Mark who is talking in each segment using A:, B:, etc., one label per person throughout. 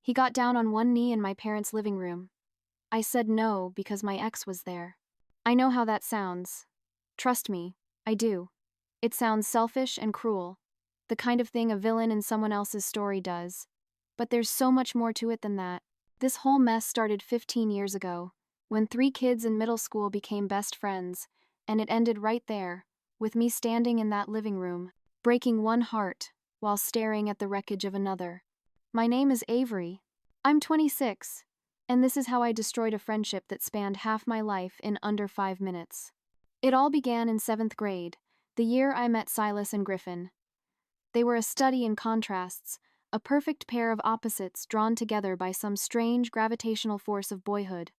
A: He got down on one knee in my parents' living room. I said no because my ex was there. I know how that sounds. Trust me, I do. It sounds selfish and cruel, the kind of thing a villain in someone else's story does. But there's so much more to it than that. This whole mess started 15 years ago, when 3 kids in middle school became best friends, and it ended right there, with me standing in that living room, breaking one heart, while staring at the wreckage of another. My name is Avery. I'm 26, and this is how I destroyed a friendship that spanned half my life in under 5 minutes. It all began in 7th grade, the year I met Silas and Griffin. They were a study in contrasts, a perfect pair of opposites drawn together by some strange gravitational force of boyhood.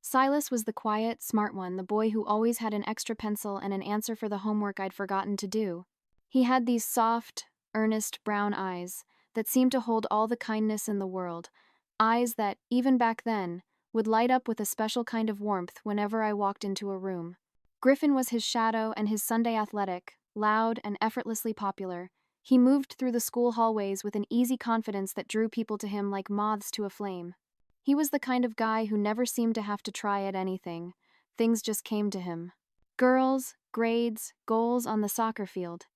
A: Silas was the quiet, smart one, the boy who always had an extra pencil and an answer for the homework I'd forgotten to do. He had these soft, earnest brown eyes that seemed to hold all the kindness in the world, eyes that, even back then, would light up with a special kind of warmth whenever I walked into a room. Griffin was his shadow and his Sunday athletic, loud and effortlessly popular. He moved through the school hallways with an easy confidence that drew people to him like moths to a flame. He was the kind of guy who never seemed to have to try at anything. Things just came to him. Girls, grades, goals on the soccer field.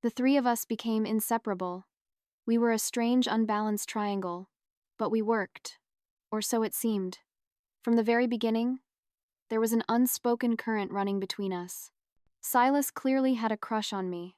A: The three of us became inseparable. We were a strange, unbalanced triangle, but we worked, or so it seemed. From the very beginning, there was an unspoken current running between us. Silas clearly had a crush on me.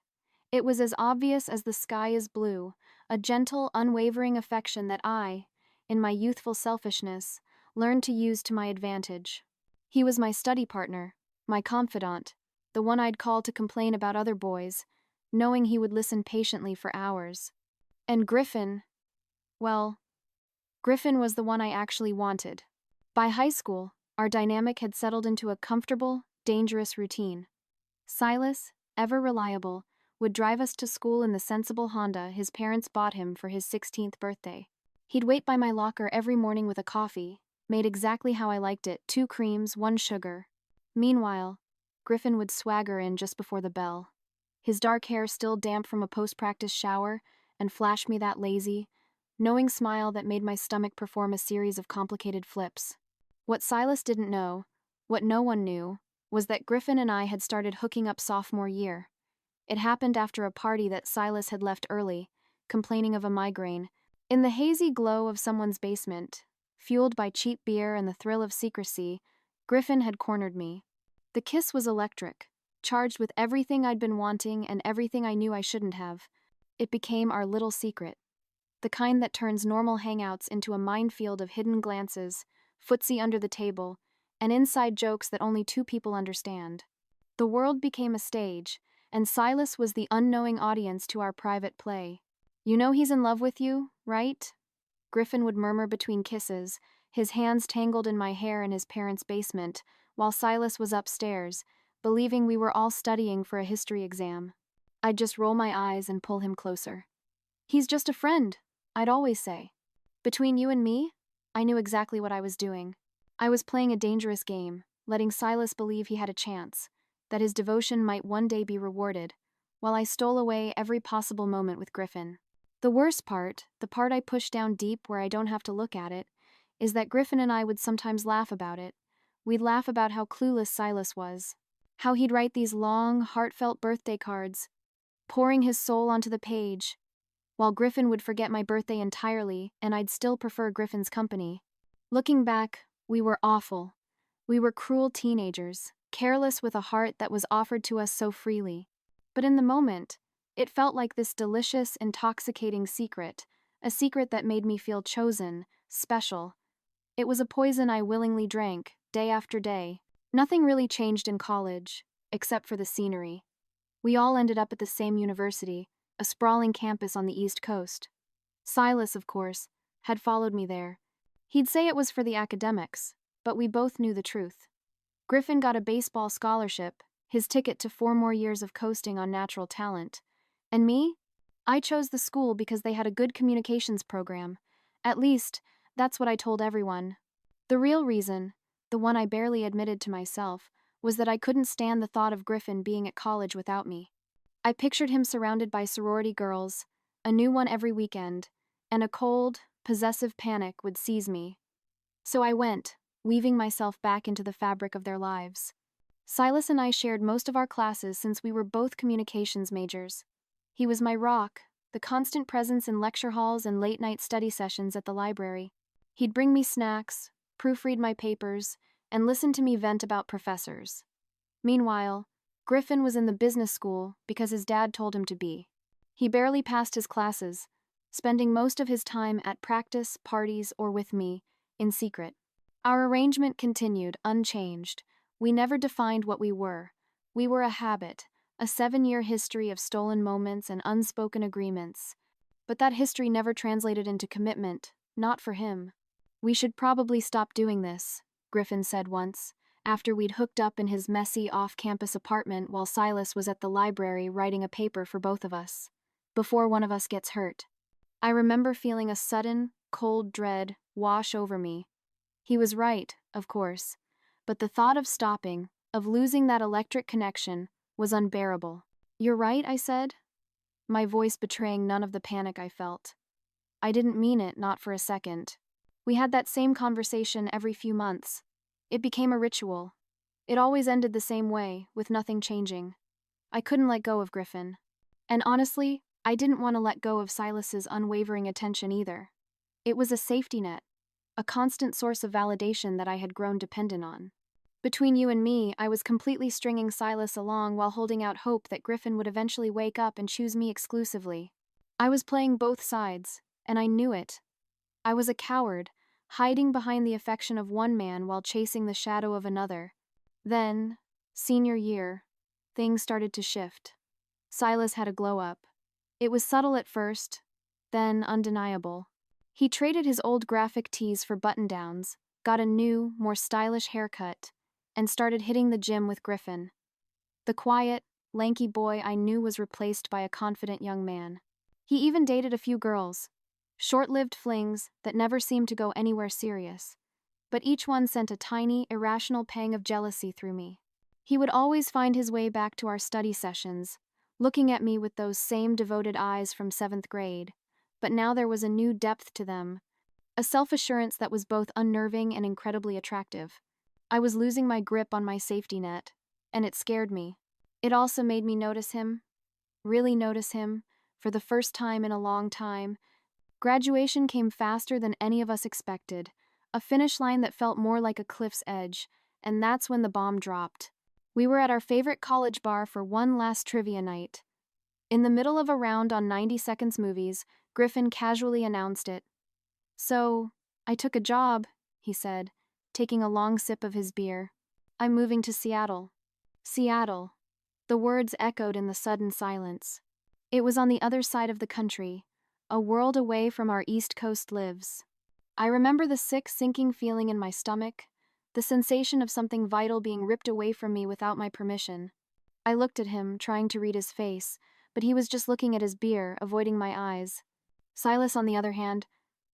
A: It was as obvious as the sky is blue, a gentle, unwavering affection that I, in my youthful selfishness, learned to use to my advantage. He was my study partner, my confidant, the one I'd call to complain about other boys, knowing he would listen patiently for hours. And Griffin, well, Griffin was the one I actually wanted. By high school, our dynamic had settled into a comfortable, dangerous routine. Silas, ever reliable, would drive us to school in the sensible Honda his parents bought him for his 16th birthday. He'd wait by my locker every morning with a coffee, made exactly how I liked it, 2 creams, 1 sugar. Meanwhile, Griffin would swagger in just before the bell, his dark hair still damp from a post-practice shower, and flash me that lazy, knowing smile that made my stomach perform a series of complicated flips. What Silas didn't know, what no one knew, was that Griffin and I had started hooking up sophomore year. It happened after a party that Silas had left early, complaining of a migraine. In the hazy glow of someone's basement, fueled by cheap beer and the thrill of secrecy, Griffin had cornered me. The kiss was electric, charged with everything I'd been wanting and everything I knew I shouldn't have. It became our little secret, the kind that turns normal hangouts into a minefield of hidden glances, footsie under the table, and inside jokes that only 2 people understand. The world became a stage, and Silas was the unknowing audience to our private play. "You know he's in love with you, right?" Griffin would murmur between kisses, his hands tangled in my hair in his parents' basement, while Silas was upstairs, believing we were all studying for a history exam. I'd just roll my eyes and pull him closer. "He's just a friend," I'd always say. Between you and me, I knew exactly what I was doing. I was playing a dangerous game, letting Silas believe he had a chance, that his devotion might one day be rewarded, while I stole away every possible moment with Griffin. The worst part, the part I push down deep where I don't have to look at it, is that Griffin and I would sometimes laugh about it. We'd laugh about how clueless Silas was, how he'd write these long, heartfelt birthday cards, pouring his soul onto the page, while Griffin would forget my birthday entirely and I'd still prefer Griffin's company. Looking back, we were awful. We were cruel teenagers, careless with a heart that was offered to us so freely. But in the moment, it felt like this delicious, intoxicating secret, a secret that made me feel chosen, special. It was a poison I willingly drank, day after day. Nothing really changed in college, except for the scenery. We all ended up at the same university, a sprawling campus on the East Coast. Silas, of course, had followed me there. He'd say it was for the academics, but we both knew the truth. Griffin got a baseball scholarship, his ticket to 4 more years of coasting on natural talent. And me? I chose the school because they had a good communications program. At least, that's what I told everyone. The real reason, the one I barely admitted to myself, was that I couldn't stand the thought of Griffin being at college without me. I pictured him surrounded by sorority girls, a new one every weekend, and a cold, possessive panic would seize me. So I went, weaving myself back into the fabric of their lives. Silas and I shared most of our classes since we were both communications majors. He was my rock, the constant presence in lecture halls and late-night study sessions at the library. He'd bring me snacks, proofread my papers, and listen to me vent about professors. Meanwhile, Griffin was in the business school because his dad told him to be. He barely passed his classes, spending most of his time at practice, parties, or with me, in secret. Our arrangement continued, unchanged. We never defined what we were. We were a habit, a 7-year history of stolen moments and unspoken agreements. But that history never translated into commitment, not for him. "We should probably stop doing this," Griffin said once, after we'd hooked up in his messy off-campus apartment while Silas was at the library writing a paper for both of us. "Before one of us gets hurt." I remember feeling a sudden, cold dread wash over me. He was right, of course, but the thought of stopping, of losing that electric connection, was unbearable. "You're right," I said, my voice betraying none of the panic I felt. I didn't mean it, not for a second. We had that same conversation every few months. It became a ritual. It always ended the same way, with nothing changing. I couldn't let go of Griffin. And honestly, I didn't want to let go of Silas's unwavering attention either. It was a safety net, a constant source of validation that I had grown dependent on. Between you and me, I was completely stringing Silas along while holding out hope that Griffin would eventually wake up and choose me exclusively. I was playing both sides, and I knew it. I was a coward, hiding behind the affection of one man while chasing the shadow of another. Then, senior year, things started to shift. Silas had a glow-up. It was subtle at first, then undeniable. He traded his old graphic tees for button-downs, got a new, more stylish haircut, and started hitting the gym with Griffin. The quiet, lanky boy I knew was replaced by a confident young man. He even dated a few girls, short-lived flings that never seemed to go anywhere serious, but each one sent a tiny, irrational pang of jealousy through me. He would always find his way back to our study sessions, looking at me with those same devoted eyes from 7th grade, but now there was a new depth to them, a self-assurance that was both unnerving and incredibly attractive. I was losing my grip on my safety net, and it scared me. It also made me notice him, really notice him, for the first time in a long time. Graduation came faster than any of us expected, a finish line that felt more like a cliff's edge, and that's when the bomb dropped. We were at our favorite college bar for one last trivia night. In the middle of a round on 90 Seconds Movies, Griffin casually announced it. "So, I took a job," he said, taking a long sip of his beer. "I'm moving to Seattle." Seattle. The words echoed in the sudden silence. It was on the other side of the country, a world away from our East Coast lives. I remember the sick, sinking feeling in my stomach, the sensation of something vital being ripped away from me without my permission. I looked at him, trying to read his face, but he was just looking at his beer, avoiding my eyes. Silas, on the other hand,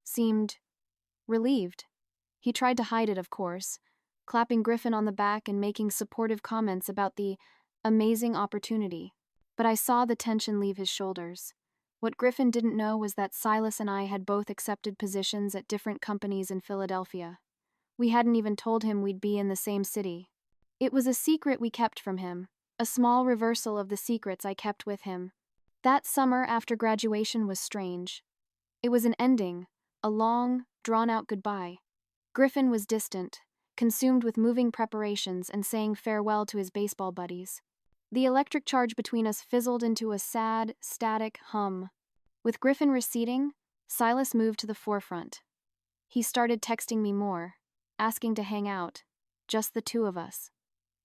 A: seemed relieved. He tried to hide it, of course, clapping Griffin on the back and making supportive comments about the amazing opportunity. But I saw the tension leave his shoulders. What Griffin didn't know was that Silas and I had both accepted positions at different companies in Philadelphia. We hadn't even told him we'd be in the same city. It was a secret we kept from him, a small reversal of the secrets I kept with him. That summer after graduation was strange. It was an ending, a long, drawn-out goodbye. Griffin was distant, consumed with moving preparations and saying farewell to his baseball buddies. The electric charge between us fizzled into a sad, static hum. With Griffin receding, Silas moved to the forefront. He started texting me more, asking to hang out, just the two of us.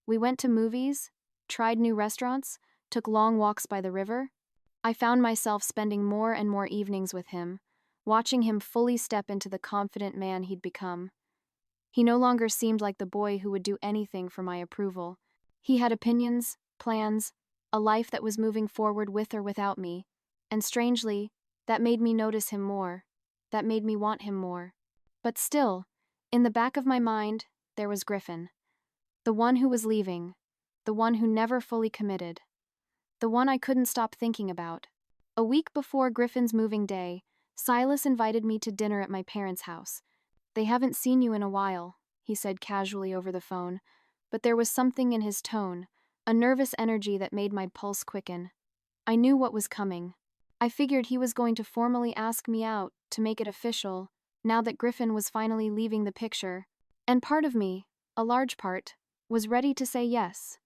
A: We went to movies, tried new restaurants, took long walks by the river. I found myself spending more and more evenings with him, watching him fully step into the confident man he'd become. He no longer seemed like the boy who would do anything for my approval. He had opinions, plans, a life that was moving forward with or without me, and strangely, that made me notice him more, that made me want him more. But still, in the back of my mind, there was Griffin. The one who was leaving, the one who never fully committed, the one I couldn't stop thinking about. A week before Griffin's moving day, Silas invited me to dinner at my parents' house. They haven't seen you in a while, he said casually over the phone, but there was something in his tone, a nervous energy that made my pulse quicken. I knew what was coming. I figured he was going to formally ask me out, to make it official, now that Griffin was finally leaving the picture. And part of me, a large part, was ready to say yes.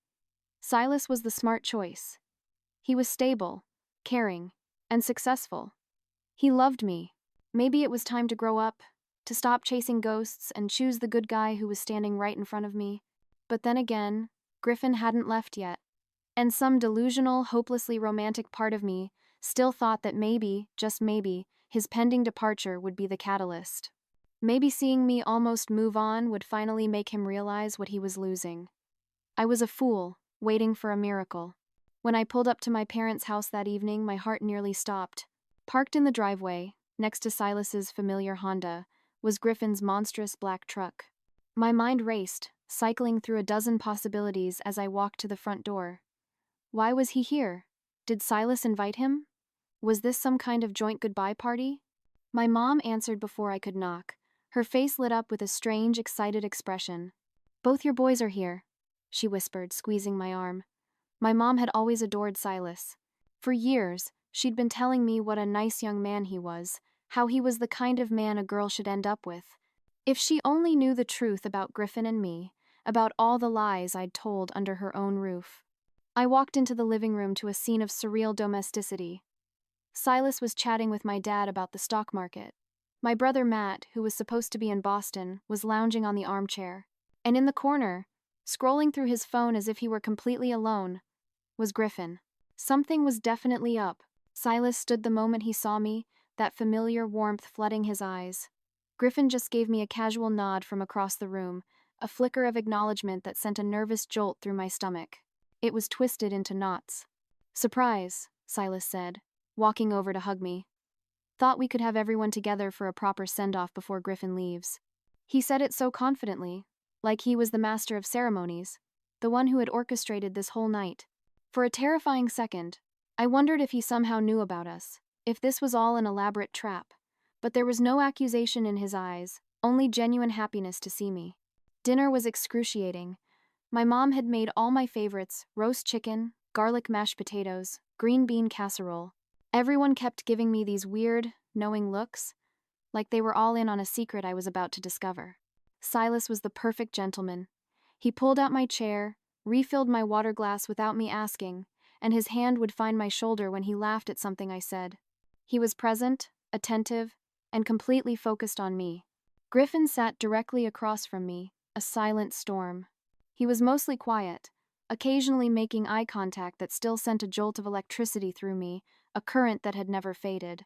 A: Silas was the smart choice. He was stable, caring, and successful. He loved me. Maybe it was time to grow up, to stop chasing ghosts and choose the good guy who was standing right in front of me. But then again, Griffin hadn't left yet. And some delusional, hopelessly romantic part of me still thought that maybe, just maybe, his pending departure would be the catalyst. Maybe seeing me almost move on would finally make him realize what he was losing. I was a fool, waiting for a miracle. When I pulled up to my parents' house that evening, my heart nearly stopped. Parked in the driveway, next to Silas's familiar Honda, was Griffin's monstrous black truck. My mind raced, cycling through a dozen possibilities as I walked to the front door. Why was he here? Did Silas invite him? Was this some kind of joint goodbye party? My mom answered before I could knock. Her face lit up with a strange, excited expression. "Both your boys are here," she whispered, squeezing my arm. My mom had always adored Silas. For years, she'd been telling me what a nice young man he was, how he was the kind of man a girl should end up with. If she only knew the truth about Griffin and me, about all the lies I'd told under her own roof. I walked into the living room to a scene of surreal domesticity. Silas was chatting with my dad about the stock market. My brother Matt, who was supposed to be in Boston, was lounging on the armchair. And in the corner, scrolling through his phone as if he were completely alone, was Griffin. Something was definitely up. Silas stood the moment he saw me, that familiar warmth flooding his eyes. Griffin just gave me a casual nod from across the room, a flicker of acknowledgement that sent a nervous jolt through my stomach. It was twisted into knots. "Surprise," Silas said, walking over to hug me. "Thought we could have everyone together for a proper send-off before Griffin leaves." He said it so confidently, like he was the master of ceremonies, the one who had orchestrated this whole night. For a terrifying second, I wondered if he somehow knew about us, if this was all an elaborate trap. But there was no accusation in his eyes, only genuine happiness to see me. Dinner was excruciating. My mom had made all my favorites: roast chicken, garlic mashed potatoes, green bean casserole. Everyone kept giving me these weird, knowing looks, like they were all in on a secret I was about to discover. Silas was the perfect gentleman. He pulled out my chair, refilled my water glass without me asking, and his hand would find my shoulder when he laughed at something I said. He was present, attentive, and completely focused on me. Griffin sat directly across from me, a silent storm. He was mostly quiet, occasionally making eye contact that still sent a jolt of electricity through me, a current that had never faded.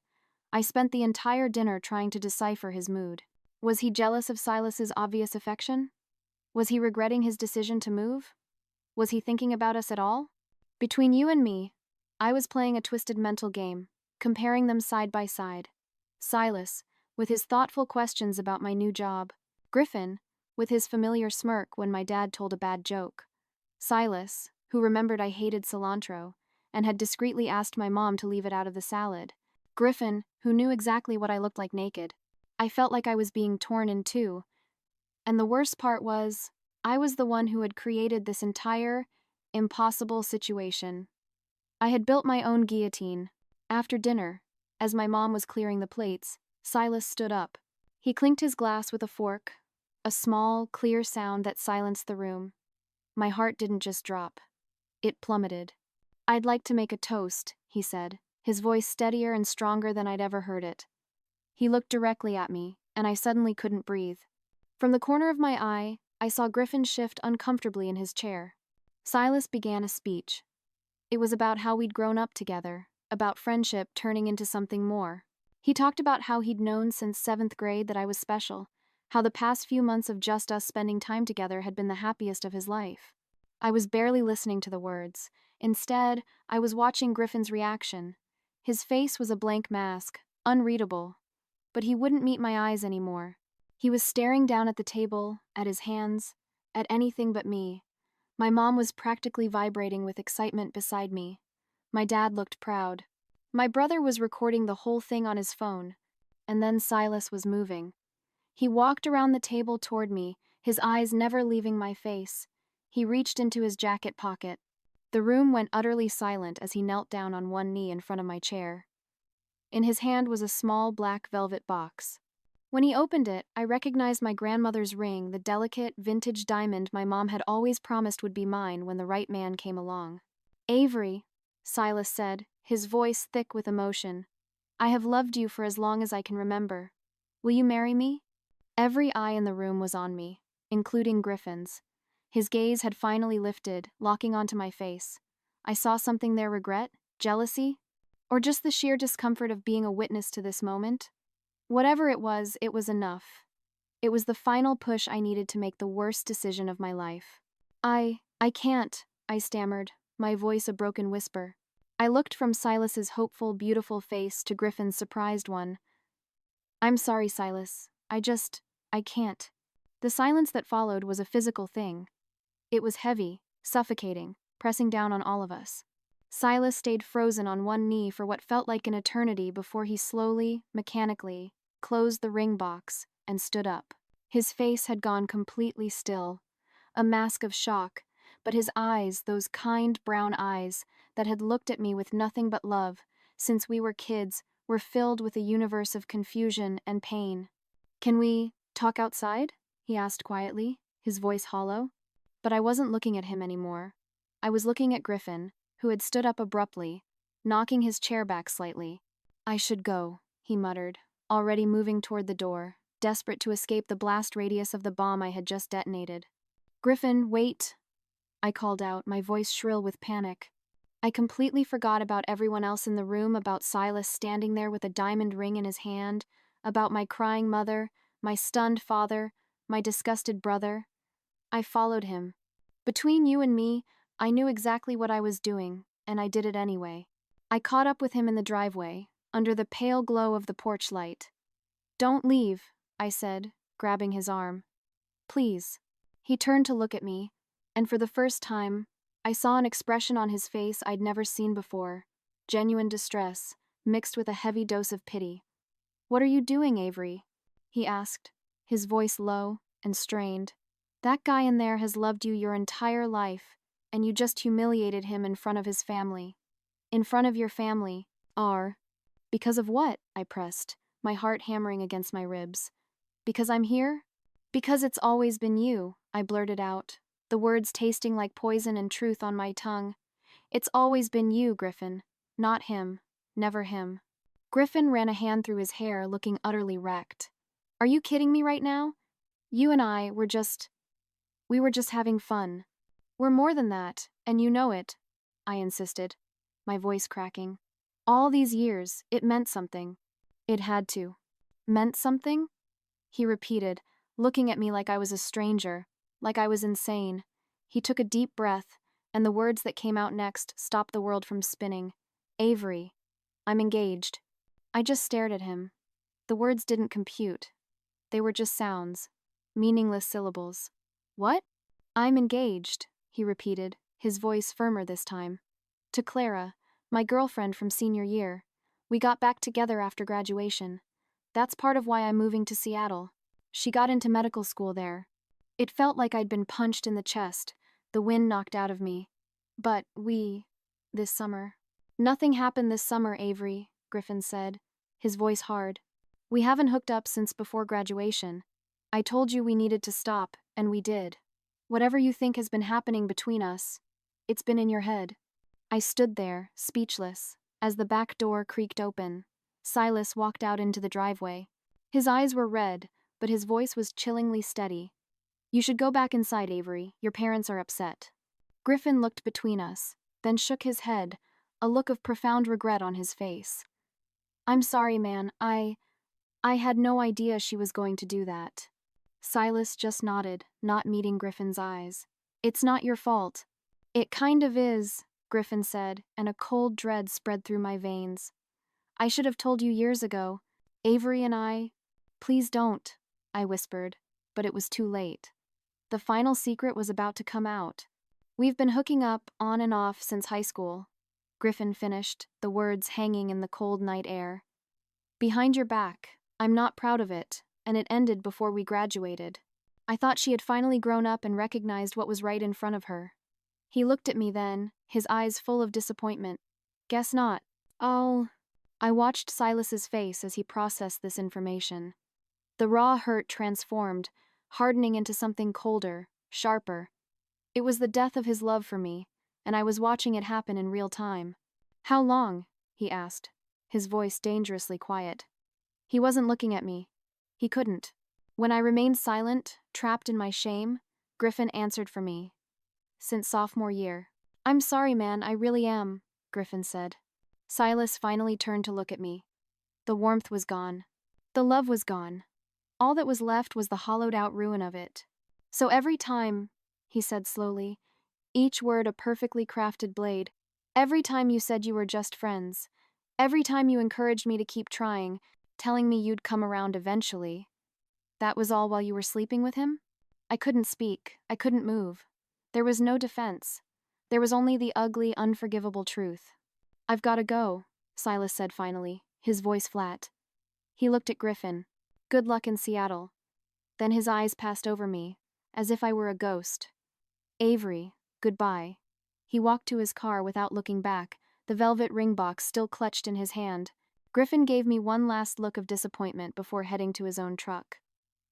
A: I spent the entire dinner trying to decipher his mood. Was he jealous of Silas's obvious affection? Was he regretting his decision to move? Was he thinking about us at all? Between you and me, I was playing a twisted mental game, comparing them side by side. Silas, with his thoughtful questions about my new job. Griffin, with his familiar smirk when my dad told a bad joke. Silas, who remembered I hated cilantro and had discreetly asked my mom to leave it out of the salad. Griffin, who knew exactly what I looked like naked. I felt like I was being torn in two. And the worst part was, I was the one who had created this entire, impossible situation. I had built my own guillotine. After dinner, as my mom was clearing the plates, Silas stood up. He clinked his glass with a fork, a small, clear sound that silenced the room. My heart didn't just drop. It plummeted. "I'd like to make a toast," he said, his voice steadier and stronger than I'd ever heard it. He looked directly at me, and I suddenly couldn't breathe. From the corner of my eye, I saw Griffin shift uncomfortably in his chair. Silas began a speech. It was about how we'd grown up together, about friendship turning into something more. He talked about how he'd known since 7th grade that I was special, how the past few months of just us spending time together had been the happiest of his life. I was barely listening to the words. Instead, I was watching Griffin's reaction. His face was a blank mask, unreadable. But he wouldn't meet my eyes anymore. He was staring down at the table, at his hands, at anything but me. My mom was practically vibrating with excitement beside me. My dad looked proud. My brother was recording the whole thing on his phone, and then Silas was moving. He walked around the table toward me, his eyes never leaving my face. He reached into his jacket pocket. The room went utterly silent as he knelt down on one knee in front of my chair. In his hand was a small black velvet box. When he opened it, I recognized my grandmother's ring, the delicate, vintage diamond my mom had always promised would be mine when the right man came along. "Avery," Silas said, his voice thick with emotion, "I have loved you for as long as I can remember. Will you marry me?" Every eye in the room was on me, including Griffin's. His gaze had finally lifted, locking onto my face. I saw something there: regret, jealousy, or just the sheer discomfort of being a witness to this moment. Whatever it was enough. It was the final push I needed to make the worst decision of my life. I can't, I stammered, my voice a broken whisper. I looked from Silas's hopeful, beautiful face to Griffin's surprised one. "I'm sorry, Silas. I can't." The silence that followed was a physical thing. It was heavy, suffocating, pressing down on all of us. Silas stayed frozen on one knee for what felt like an eternity before he slowly, mechanically, closed the ring box and stood up. His face had gone completely still, a mask of shock, but his eyes, those kind brown eyes that had looked at me with nothing but love since we were kids, were filled with a universe of confusion and pain. "Can we talk outside?" he asked quietly, his voice hollow. But I wasn't looking at him anymore. I was looking at Griffin, who had stood up abruptly, knocking his chair back slightly. "I should go," he muttered, already moving toward the door, desperate to escape the blast radius of the bomb I had just detonated. "Griffin, wait," I called out, my voice shrill with panic. I completely forgot about everyone else in the room, about Silas standing there with a diamond ring in his hand, about my crying mother, my stunned father, my disgusted brother. I followed him. Between you and me, I knew exactly what I was doing, and I did it anyway. I caught up with him in the driveway, under the pale glow of the porch light. "Don't leave," I said, grabbing his arm. "Please." He turned to look at me, and for the first time, I saw an expression on his face I'd never seen before, genuine distress, mixed with a heavy dose of pity. "What are you doing, Avery?" he asked, his voice low and strained. "That guy in there has loved you your entire life, and you just humiliated him in front of his family. In front of your family. Because of what?" I pressed, my heart hammering against my ribs. "Because I'm here? Because it's always been you," I blurted out, the words tasting like poison and truth on my tongue. "It's always been you, Griffin. Not him. Never him." Griffin ran a hand through his hair, looking utterly wrecked. "Are you kidding me right now? You and I were just having fun. We're more than that, and you know it," I insisted, my voice cracking. "All these years, it meant something. It had to." "Meant something?" he repeated, looking at me like I was a stranger, like I was insane. He took a deep breath, and the words that came out next stopped the world from spinning. "Avery, I'm engaged." I just stared at him. The words didn't compute. They were just sounds, meaningless syllables. "What?" "I'm engaged," he repeated, his voice firmer this time. "To Clara, my girlfriend from senior year. We got back together after graduation. That's part of why I'm moving to Seattle. She got into medical school there." It felt like I'd been punched in the chest, the wind knocked out of me. "But this summer." "Nothing happened this summer, Avery," Griffin said, his voice hard. "We haven't hooked up since before graduation. I told you we needed to stop, and we did. Whatever you think has been happening between us, it's been in your head." I stood there, speechless, as the back door creaked open. Silas walked out into the driveway. His eyes were red, but his voice was chillingly steady. "You should go back inside, Avery. Your parents are upset." Griffin looked between us, then shook his head, a look of profound regret on his face. "I'm sorry, man. I had no idea she was going to do that." Silas just nodded, not meeting Griffin's eyes. "It's not your fault." "It kind of is," Griffin said, and a cold dread spread through my veins. "I should have told you years ago. Avery and I—" "Please don't," I whispered, but it was too late. The final secret was about to come out. "We've been hooking up on and off since high school," Griffin finished, the words hanging in the cold night air. "Behind your back," I'm not proud of it, and it ended before we graduated. I thought she had finally grown up and recognized what was right in front of her. He looked at me then, his eyes full of disappointment. Guess not. Oh. I watched Silas's face as he processed this information. The raw hurt transformed, hardening into something colder, sharper. It was the death of his love for me, and I was watching it happen in real time. How long? He asked, his voice dangerously quiet. He wasn't looking at me. He couldn't. When I remained silent, trapped in my shame, Griffin answered for me. Since sophomore year. I'm sorry, man, I really am, Griffin said. Silas finally turned to look at me. The warmth was gone. The love was gone. All that was left was the hollowed-out ruin of it. So every time, he said slowly, each word a perfectly crafted blade, every time you said you were just friends, every time you encouraged me to keep trying, telling me you'd come around eventually, that was all while you were sleeping with him? I couldn't speak. I couldn't move. There was no defense. There was only the ugly, unforgivable truth. I've got to go, Silas said finally, his voice flat. He looked at Griffin. Good luck in Seattle. Then his eyes passed over me, as if I were a ghost. Avery, goodbye. He walked to his car without looking back, the velvet ring box still clutched in his hand. Griffin gave me one last look of disappointment before heading to his own truck.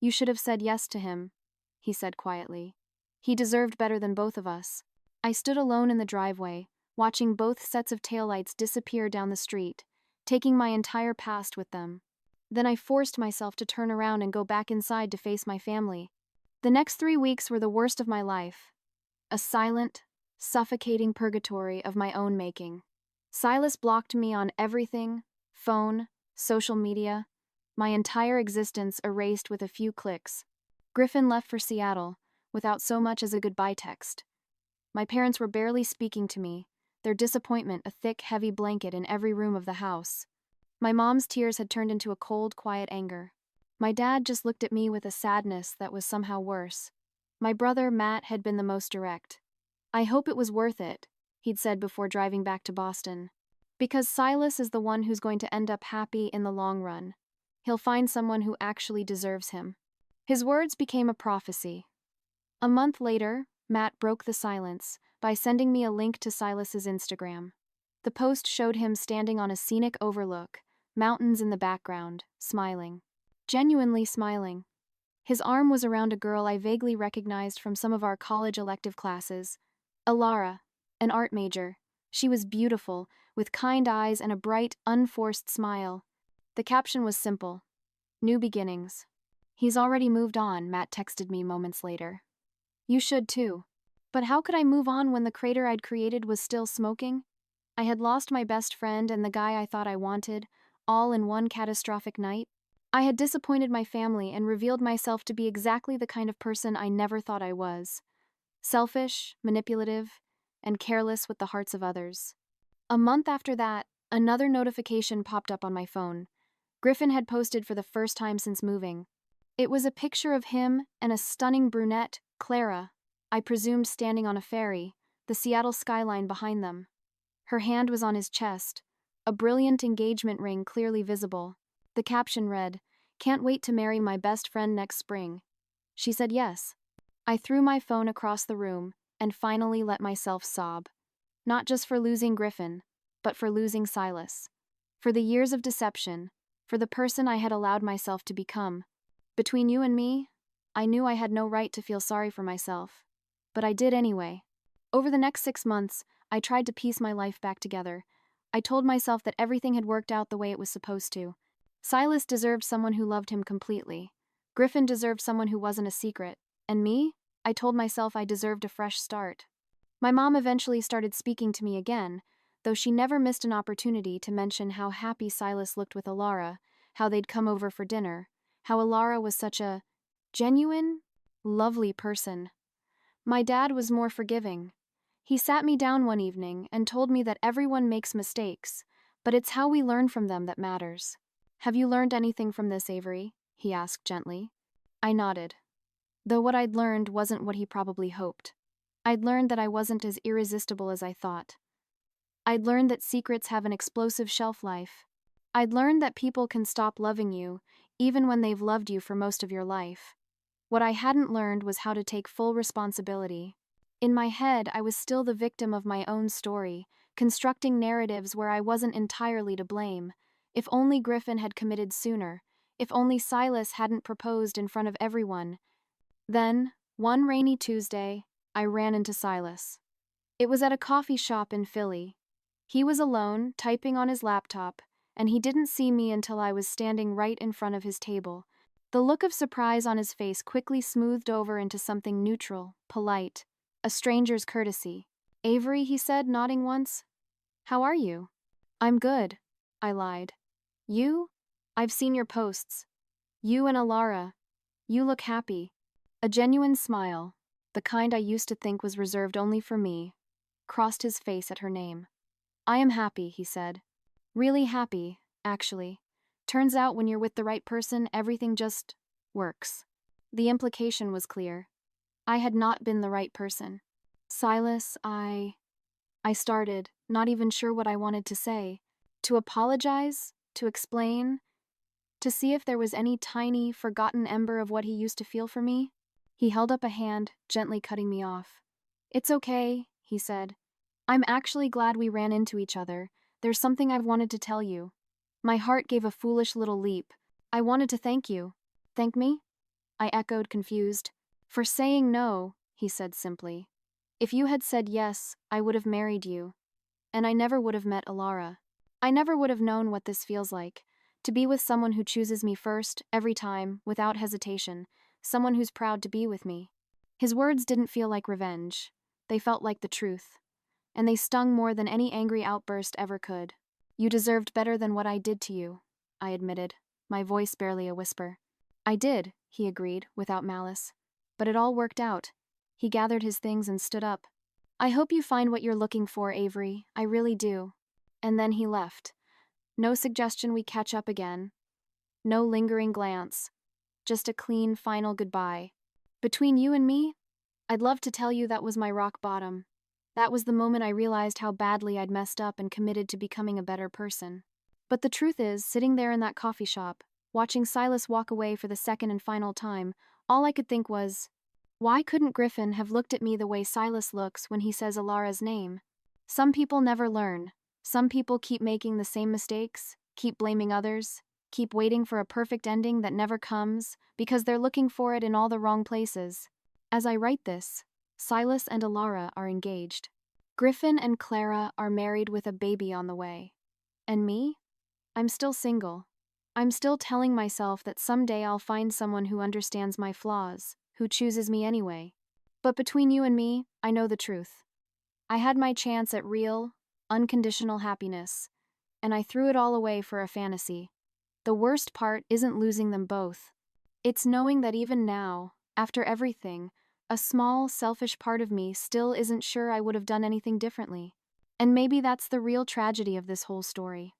A: You should have said yes to him, he said quietly. He deserved better than both of us. I stood alone in the driveway, watching both sets of taillights disappear down the street, taking my entire past with them. Then I forced myself to turn around and go back inside to face my family. The next 3 weeks were the worst of my life. A silent, suffocating purgatory of my own making. Silas blocked me on everything, phone, social media, my entire existence erased with a few clicks. Griffin left for Seattle, without so much as a goodbye text. My parents were barely speaking to me, their disappointment a thick, heavy blanket in every room of the house. My mom's tears had turned into a cold, quiet anger. My dad just looked at me with a sadness that was somehow worse. My brother, Matt, had been the most direct. I hope it was worth it, he'd said before driving back to Boston. Because Silas is the one who's going to end up happy in the long run. He'll find someone who actually deserves him. His words became a prophecy. A month later, Matt broke the silence by sending me a link to Silas's Instagram. The post showed him standing on a scenic overlook, mountains in the background, smiling. Genuinely smiling. His arm was around a girl I vaguely recognized from some of our college elective classes. Alara, an art major. She was beautiful, with kind eyes and a bright, unforced smile. The caption was simple. New beginnings. He's already moved on, Matt texted me moments later. You should too. But how could I move on when the crater I'd created was still smoking? I had lost my best friend and the guy I thought I wanted, all in one catastrophic night. I had disappointed my family and revealed myself to be exactly the kind of person I never thought I was. Selfish, manipulative, and careless with the hearts of others. A month after that, another notification popped up on my phone. Griffin had posted for the first time since moving. It was a picture of him and a stunning brunette, Clara, I presumed standing on a ferry, the Seattle skyline behind them. Her hand was on his chest, a brilliant engagement ring clearly visible. The caption read, "Can't wait to marry my best friend next spring." She said yes. I threw my phone across the room and finally let myself sob. Not just for losing Griffin, but for losing Silas. For the years of deception, for the person I had allowed myself to become. Between you and me, I knew I had no right to feel sorry for myself. But I did anyway. Over the next 6 months, I tried to piece my life back together. I told myself that everything had worked out the way it was supposed to. Silas deserved someone who loved him completely. Griffin deserved someone who wasn't a secret. And me? I told myself I deserved a fresh start. My mom eventually started speaking to me again, though she never missed an opportunity to mention how happy Silas looked with Alara, how they'd come over for dinner, how Alara was such a genuine, lovely person. My dad was more forgiving. He sat me down one evening and told me that everyone makes mistakes, but it's how we learn from them that matters. Have you learned anything from this, Avery? He asked gently. I nodded. Though what I'd learned wasn't what he probably hoped. I'd learned that I wasn't as irresistible as I thought. I'd learned that secrets have an explosive shelf life. I'd learned that people can stop loving you, even when they've loved you for most of your life. What I hadn't learned was how to take full responsibility. In my head, I was still the victim of my own story, constructing narratives where I wasn't entirely to blame. If only Griffin had committed sooner, if only Silas hadn't proposed in front of everyone. Then, one rainy Tuesday, I ran into Silas. It was at a coffee shop in Philly. He was alone, typing on his laptop, and he didn't see me until I was standing right in front of his table. The look of surprise on his face quickly smoothed over into something neutral, polite, a stranger's courtesy. "Avery," he said, nodding once. "How are you?" "I'm good," I lied. "You? I've seen your posts. You and Alara. You look happy." A genuine smile, the kind I used to think was reserved only for me, crossed his face at her name. "I am happy," he said. "Really happy, actually. Turns out when you're with the right person, everything just works." The implication was clear. I had not been the right person. "Silas, I started, not even sure what I wanted to say. To apologize, to explain, to see if there was any tiny, forgotten ember of what he used to feel for me." He held up a hand, gently cutting me off. "It's okay," he said. "I'm actually glad we ran into each other. There's something I've wanted to tell you." My heart gave a foolish little leap. "I wanted to thank you." "Thank me?" I echoed, confused. "For saying no," he said simply. "If you had said yes, I would have married you. And I never would have met Alara. I never would have known what this feels like. To be with someone who chooses me first, every time, without hesitation. Someone who's proud to be with me." His words didn't feel like revenge. They felt like the truth. And they stung more than any angry outburst ever could. "You deserved better than what I did to you," I admitted, my voice barely a whisper. "I did," he agreed, without malice. "But it all worked out." He gathered his things and stood up. "I hope you find what you're looking for, Avery. I really do." And then he left. No suggestion we catch up again. No lingering glance. Just a clean, final goodbye. Between you and me, I'd love to tell you that was my rock bottom. That was the moment I realized how badly I'd messed up and committed to becoming a better person. But the truth is, sitting there in that coffee shop, watching Silas walk away for the second and final time, all I could think was, why couldn't Griffin have looked at me the way Silas looks when he says Alara's name? Some people never learn. Some people keep making the same mistakes, keep blaming others, keep waiting for a perfect ending that never comes because they're looking for it in all the wrong places. As I write this, Silas and Alara are engaged. Griffin and Clara are married with a baby on the way. And me? I'm still single. I'm still telling myself that someday I'll find someone who understands my flaws, who chooses me anyway. But between you and me, I know the truth. I had my chance at real, unconditional happiness, and I threw it all away for a fantasy. The worst part isn't losing them both. It's knowing that even now, after everything, a small, selfish part of me still isn't sure I would have done anything differently. And maybe that's the real tragedy of this whole story.